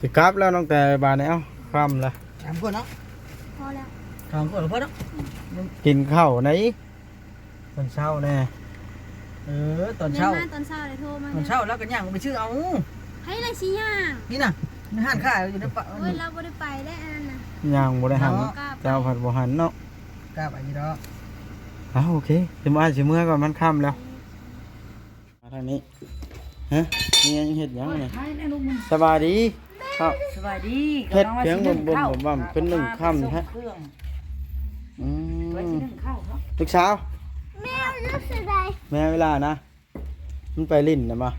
สิกลับแล้วน้องแต่บานนี้เอ้าค่ำละ สามคนเนาะ พอแล้ว สามคนหรือเปล่าเนาะ กินข้าวไหนตอนเช้าแน่ ตอนเช้า แม่มาตอนเช้าเลยโทรมา ตอนเช้าแล้วกันย่างไปชื่อเอา ให้ไรสิย่าง นี่น่ะในห้างค้าอยู่ในปะ โอ้ยเราบ่ได้ไปได้อันนั้นน่ะ ย่างบ่ได้หัน เนาะ เจ้าผัดบ่หันเนาะ กล้าไปนี่เนาะ อ้าวโอเคสิมาสิเมื่อก่อนมันค่ำแล้วมาทางนี้ฮะนี่ยังเฮ็ดหยังนี่ ใช่แน่ลูกมึง สบายดีครับ สบายดี เฮ็ดเพียงบ่มเป็นหนึ่งค่ำฮะ เครื่อง อื ไว้ ม ที่นึ่งข้าวเนาะ ลูกสาว แม่รู้สึกได แม่เวลานะมันไปลิ้นน่ะมา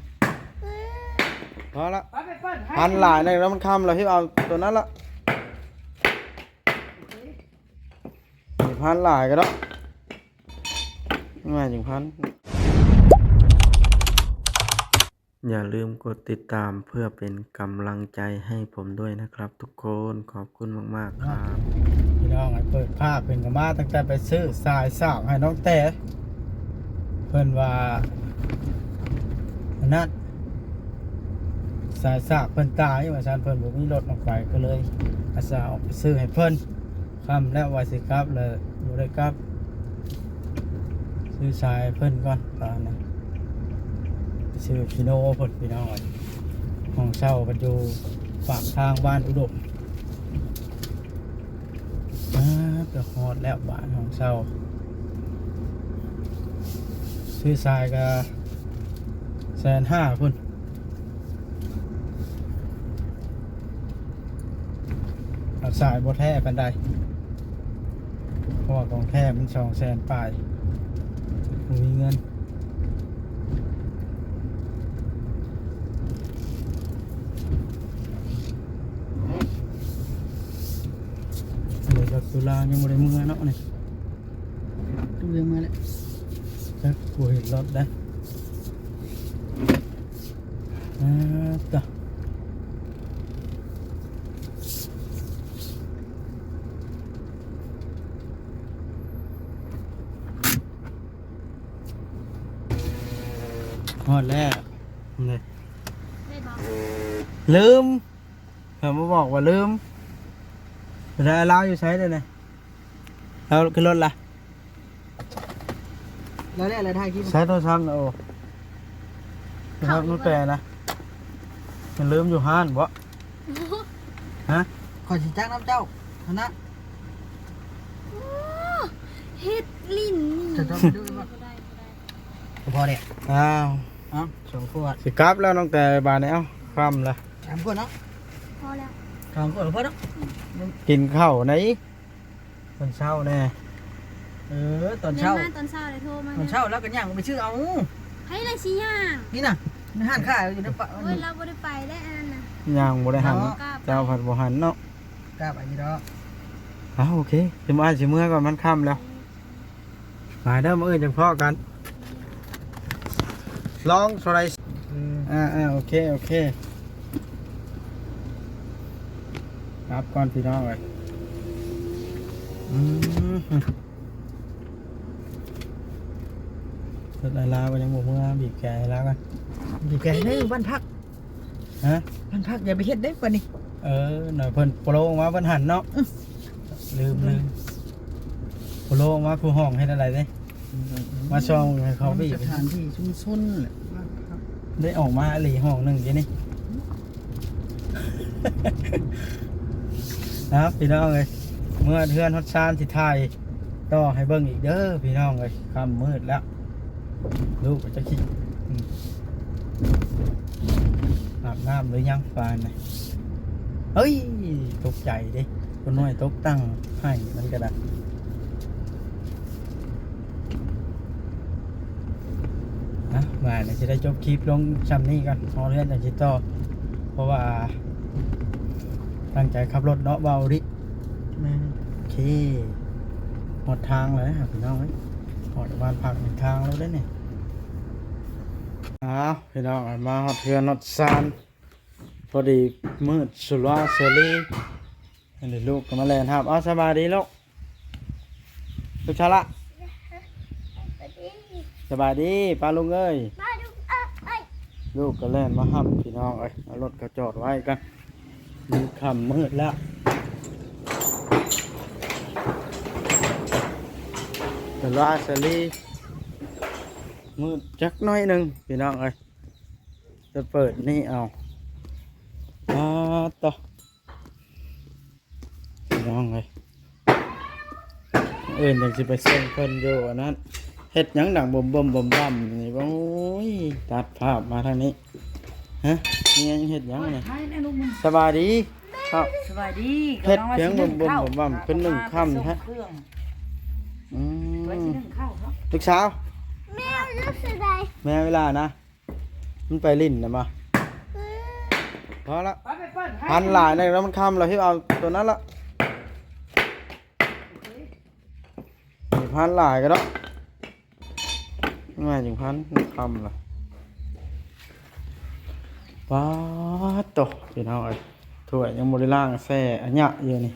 พอละ ไปเปิ้ล พันหลายเลยแล้วมันค่ำแล้วที่เอาตัวนั้นละพันหลายก็ได้ไม่ถึงพันอย่าลืมกดติดตามเพื่อเป็นกำลังใจให้ผมด้วยนะครับทุกคนขอบคุณมากๆครับพี่น้องให้เปิดภาพเป็นกันมาตั้งแต่ไปซื้อสายสาวให้น้องแต่เพิ่นว่าอันนั้นสายสากเพิ่นตายว่าซั่นเพิ่นบ่มีรถออกไปก็เลยอาสาออกไปซื้อให้เพิ่นค่ำแล้วว่าสิกลับเลยบ่ได้กลับซื้อสายให้เพิ่นก่อนตอนนั้นไปซื้อพิโนเพิ่นพี่น้องเอ้ยห้องเช่าก็อยู่ปากทางบ้านอุดมไปฮอดแล้วบ้านห้องเช่าซื้อสายก็150,000เพิ่นเอาสายบ่แท้ปานใดเพราะว่าของแท้มัน200,000ปลายบ่มีเงินเดี๋ยวกับตุลายังบ่ได้เมื่อเนาะนี่ ดูเรื่องมาแล้ว จักกูเห็นรถได้ต่อฮอดแล้วนี่ ได้บอก ลืมผมมาบอกว่าลืมได้เล่าอยู่ใช้เลยนะเราขึ้นรถละ แล้วอะไรถ่ายคลิป ใช้โทรศัพท์นะโอ้โทรศัพท์นู้นแปลนะมันลืมอยู่ห้านบ่ฮะ ขอชี้จ้างน้ำเจ้าคณะ เฮ็ดลิ้นนี่ จะต้องไปดูว่า บ่ได้ พอเด็ก อ้าว เอ้าสองขวด สิกลับแล้วน้องแต่บานนี้เอ้าค่ำละ สามคนเนาะ พอแล้ว สองขวดหรือเปล่าเนาะ กินข้าวไหนตอนเช้าแน่ ตอน แม่ เช้า มาตอนเช้าเลยโทรมา ตอนเช้าแล้วกันย่างไปชื่อเอา ให้ไรสิย่าง นี่น่ะในห้างค้าอยู่ในปะ โอ้ยเราบ่ได้ไปได้อันนั้นน่ะ ย่างบ่ได้หัน เนาะ เจ้าผัดบ่หันเนาะ กล้าไปนี่เนาะ อ้าวโอเคสิมาสิเมื่อก่อนมันค่ำแล้วมาเด้อมาเอ้ยจังพ่อกันลองสไลด์โอเคโอเคครับก่อนพี่น้องเลยรถลาไปยังบ่เมื่อบีบแกให้แล้วกัน ดีแกนี่บ้านพัก ฮะ บ้านพักอย่าไปเฮ็ดได้ปะนี่ หน่อยเพิ่นโปรออกมาเพิ่นหันเนาะลืมโปรออกมาผู้ห้องให้อะไรเด้มาช่องให้เขาบีบ สถานที่ชุมชนแหละ ได้ออกมาหลีห้องหนึ่งทีนี่ นะครับพี่น้องเลยเมื่อเทือนฮอตซานที่ไทยต่อให้เบิ่งอีกเด้อพี่น้องเลยค่ำมืดแล้วลูกก็จะคิดอาบน้ำหรือยังฟานนะเฮ้ยตกใจดิคนน้อยตกตั้งให้มันกระดักนะมาเนี่ยจะได้จบคลิปลงซ้ำนี้กันพอเรื่องจากจิตต่อเพราะว่าตั้งใจขับรถเนาะเบาดิ แม่ โอเคหมดทางเลยครับพี่น้องหมดบ้านพักหนึ่งทางแล้วได้เนี่ยพี่น้องมาหอดเทือนหอดซานพอดีมืดสุราเซรีอันนี้ลูกก็มาแลนครับสบายดีลูกลูกชาละสบายดีป้าลุงเอ้ย มาดู ลูกก็แล่นมาห้ำพี่น้องเอ้ยเอารถก็จอดไว้กัน มันค่ำมืดแล้วแต่ว่าสลีมืดจักหน้อยหนึ่งพี่น้องเอ้ยจะเปิดนี่เอาต่อพี่น้องเอ้ยยังสิไปเส้นเพิ่นอยู่อันนั้นเฮ็ดหยังดังบ่มนี่โอ้ยตัดภาพมาทางนี้ฮะนี่ยังเฮ็ดหยังนี่ ให้แน่ลูกมึง สบายดีครับ สบายดี เฮ็ดเพียงบ่มขึ้น1ค่ำฮะ เครื่อง อื ไว้ ม ที่นึ่งข้าวครับ ลูกสาว แม่รู้สึกไง แม่เวลานะมันไปลิ้นนะมาพอละ ไปเปิ้ลให้ พันหลายนะแล้วมันค่ำเราที่เอาตัวนั้นละพันหลายก็แล้วง่ายจึงพันค่ำละป้าดโตพี่น้องเอ้ยถ้วยยังบ่ได้ล้างแซ่อันยะอยู่นี่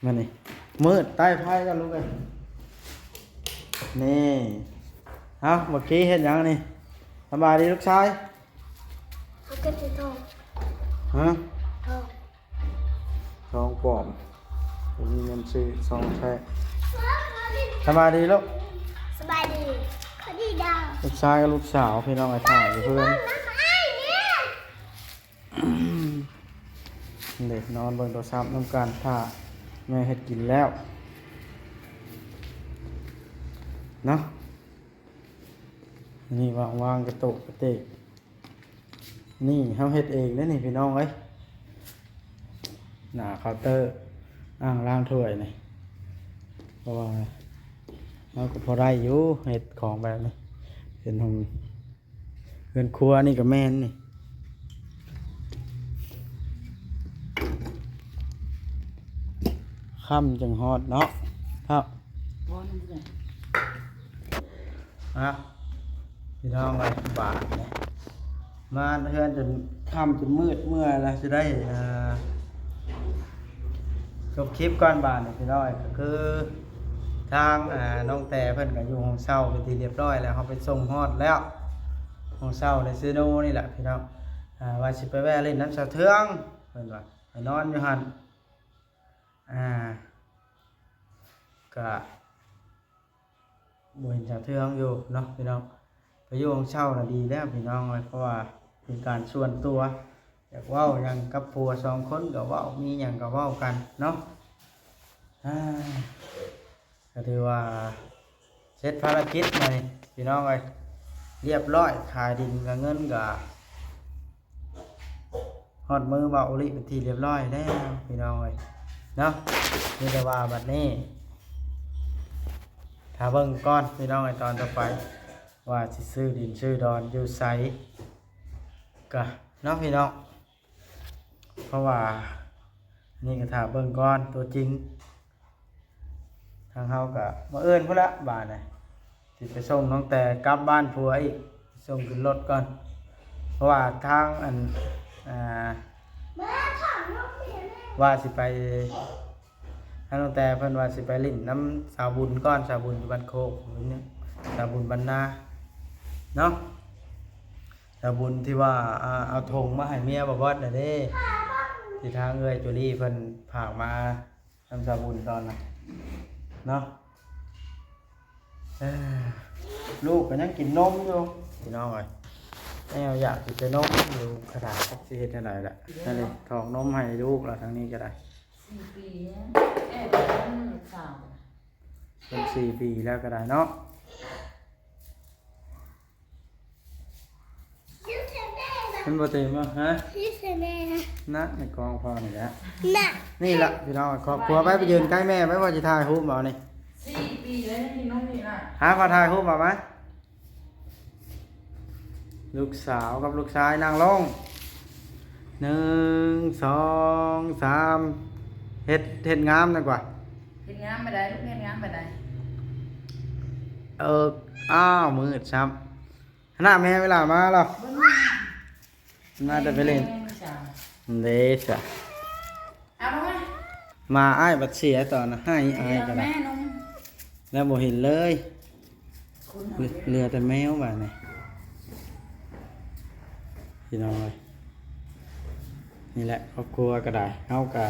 มานี่มืดใต้ไผ่กันลูกเอ้ยนี่เอ้าเมื่อกี้เห็นยังนี่สบายดีลูกชาย มันก็จะโต ฮะ โต ซองปลอมมีเงินซื้อซองแท้สบายดีลูก สบายดีคดีดาว ลูกชายกับลูกสาวพี่น้องไอ้ถ่ายอยู่เพื่อน น้ำไอ้เนี่ย เด็กนอนเบิ่งโทรศัพท์น้ำกันถ้าแม่เฮ็ดกินแล้วเนาะนี่วางกระโตกกระเตกนี่เฮาเฮ็ดเองเด้อนี่พี่น้องเอ้ยหน้าเคาน์เตอร์อ่างล้างถ้วยนี่เพราะว่าเราก็พอได้อยู่เฮ็ดของแบบนี้เป็นห้องเรือนครัวนี่ก็แม่นนี่ค่ำจังฮอดเนาะครับ บอลนี่เลย พี่น้องไว้บาทเนี่ยมาเพื่อนจนค่ำจนมืดเมื่อแล้วจะได้จบคลิปก่อนบาทเนี่ยพี่น้องก็คือทางน้องแต่เพิ่นก็อยู่ห้องเช่าเป็นที่เรียบร้อยแล้วเขาไปส่งฮอดแล้วห้องเช่าในซีโนนี่แหละพี่น้องว่าสิไปแวะเล่นน้ำสะเทืองเพิ่นว่าไปนอนอยู่หั่นก็บ่เห็นสะเทืองอยู่เนาะพี่น้องไปอยู่ห้องเช่าน่ะดีแล้วพี่น้องเลยเพราะว่าเป็นการส่วนตัวอยากเว้าหยังกับผัว2คนก็เว้ามีหยังก็เว้ากันเนาะก็ถือว่าเสร็จภารกิจมานี่พี่น้องเลยเรียบร้อยขายดินกับเงินก็ฮอดมือเบาอุลิเป็นที่เรียบร้อยแล้วพี่น้องเลยเนาะนี่แต่ว่าบัดนี้ถ้าเบิ่งก่อนพี่น้องในตอนต่อไปว่าสิซื้อดินซื้อดอนอยู่ไสก็เนาะพี่น้องเพราะว่านี่ก็ถ้าเบิ่งก่อนตัวจริงทางเฮาก็บ่เอิ้นพุ่นละบาดน่ะสิไปส่งน้องแต่กลับบ้านผัวอีกส่งขึ้นรถก่อนเพราะว่าทางว่าสิไปทางน้องแต่เพิ่นว่าสิไปลิ้นน้ำสาวบุญก่อนสาวบุญอยู่บ้านโคกนี่สาวบุญบรรณาเนาะสาวบุญที่ว่าเอาธงมาให้เมียบ่บอดน่ะเด้ที่ทางเอ้ยจุลี่เพิ่นฝากมาทำสาวบุญตอนน่ะเนาะลูกก็ยังกินนมอยู่พี่น้องเอ้ยแม่อยากสิไปนมอยู่กระดาษสิเฮ็ดจังไดล่ะนั่นนี่ถอกนมให้ลูกแล้วทางนี้ก็ได้ 4 ปีเนี่ยเป็นข่าว เป็น4 ปีแล้วก็ได้เนาะเป็นบ่เต็มบ่ฮะ พี่เสน่ห์ นะในกองพอนี่แหละ น่ะ นี่ล่ะพี่น้องครอบครัวไปยืนใกล้แม่ไว้ว่าสิถ่ายรูปเอานี่ 4 ปีแล้วนี่น้องนี่น่ะ หาขอถ่ายรูปเอาไหมลูกสาวกับลูกชายนั่งลง1 2 3เฮ็ดงามดีกว่า เฮ็ดงานบ่ได้ลูกเฮ็ดงานบ่ได้ อ้าวมืดซ้ำหน้าแม่เวลามาหรอน่าจะไปเล่นเดชะ เอามา มาอ้ายบัดเสียตอนนะให้อ้ายก็ได้ แม่นม แล้วบ่เห็นเลย คุณ เรือแต่แมวบ้านนี่พี่น้องเลย นี่แหละครอบครัวก็ได้เฮาก็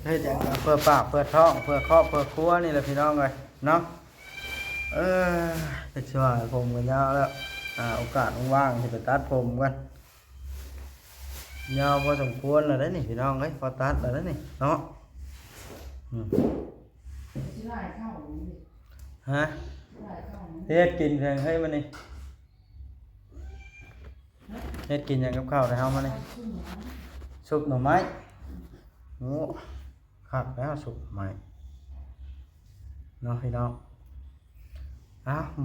เฮ็ดจังเพื่อปากเพื่อท้องเพื่อครอบเพื่อครัวนี่แหละพี่น้องเอ้ยเนาะจะช่วยผมกันยาวแล้วโอกาสว่างๆจะไปตัดผมกันยาวพอสมควรแล้วได้นี่พี่น้องเอ้ยพอตัดแล้วได้นี่เนาะ สิได้เข้าดิ ฮะ ได้เข้า เฮ็ดกินเพียงให้มันนี่เฮ็ดกินหยังกับข้าวได้เฮามานี่ซุปหน่อไม้โอ้คักแล้วซุปหน่อไม้เนาะพี่น้อง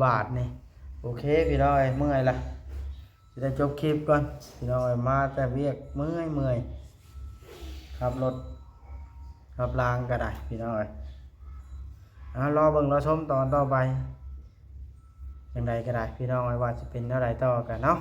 บาทนี่โอเคพี่น้องเอ้ยเมื่อยละสิได้จบคลิปก่อนพี่น้องเอ้ยมาแต่เวียกเมื่อยขับรถขับรางก็ได้พี่น้องเอ้ยรอเบิ่งรอชมตอนต่อไปอย่างไรก็ได้พี่น้องเอ้ยว่าจะเป็นเท่าไรต่อกันเนาะ